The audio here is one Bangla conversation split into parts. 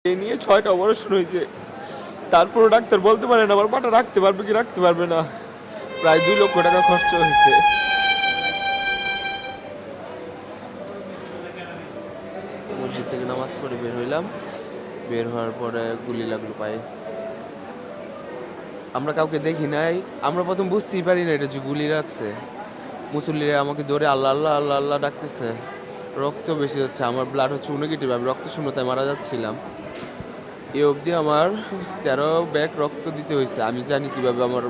এই নিয়ে ৬টা অপারেশন হয়েছে। তারপরও ডাক্তার বলতে পারে না আমার পাটা রাখতে পারবে কি রাখতে পারবে না। প্রায় ২ লক্ষ টাকা খরচ হয়েছে। মসজিদ থেকে নামাজ পড়ে বের হইলাম। বের হওয়ার পরে গুলি লাগলো পায়ে। আমরা কাউকে দেখি নাই। আমরা প্রথম বুঝতেই পারি না এটা যে গুলি লাগছে। মুসল্লিরা আমাকে ধরে আল্লাহ আল্লাহ আল্লাহ আল্লাহ ডাকতেছে। রক্ত বেশি হচ্ছে, আমার ব্লাড হচ্ছে নেগেটিভ, আমি রক্ত শূন্যতায় মারা যাচ্ছিলাম। এ অবধি আমার ১৩ ব্যাগ রক্ত দিতে হয়েছে। আমি জানি কিভাবে আমার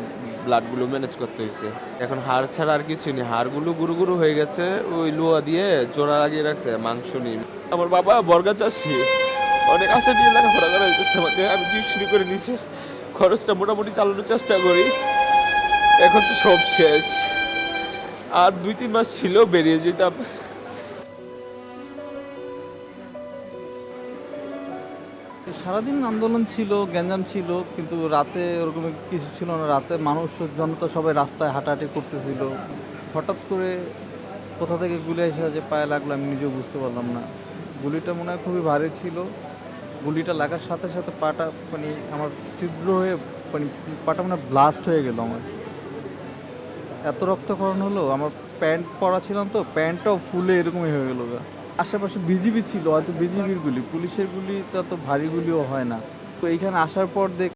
ব্লাডগুলো ম্যানেজ করতে হয়েছে। এখন হাড় ছাড়া আর কিছু নেই, হাড়গুলো গুরু গুরু হয়ে গেছে। ওই লোহা দিয়ে জোড়া লাগিয়ে রাখছে, মাংস নেই। আমার বাবা বর্গা চাষি, অনেক আশা নিয়ে লেখাপড়া করা হইতেছে আমাকে। আমি টিউশনি করে নিচে খরচটা মোটামুটি চালানোর চেষ্টা করি। এখন তো সব শেষ, আর ২-৩ মাস ছিল বেরিয়ে যেতাম। সারাদিন আন্দোলন ছিল, গ্যাঞ্জাম ছিল, কিন্তু রাতে ওরকম কিছু ছিল না। রাতে মানুষ জনতা সবাই রাস্তায় হাঁটাহাঁটি করতেছিল। হঠাৎ করে কোথা থেকে গুলি এসে যে পায়ে লাগলো আমি নিজেও বুঝতে পারলাম না। গুলিটা মনে হয় খুবই ভারী ছিল। গুলিটা লাগার সাথে সাথে পাটা মানে আমার ছিদ্র হয়ে মানে পাটা মানে ব্লাস্ট হয়ে গেল আমার। এত রক্তক্ষরণ হলো। আমার প্যান্ট পরা ছিলাম তো, প্যান্টটাও ফুলে এরকমই হয়ে গেলো। আশেপাশে বিজিবি ছিল, হয়তো বিজিবির গুলি, পুলিশের গুলি তো এত ভারী গুলিও হয় না। তো এইখানে আসার পর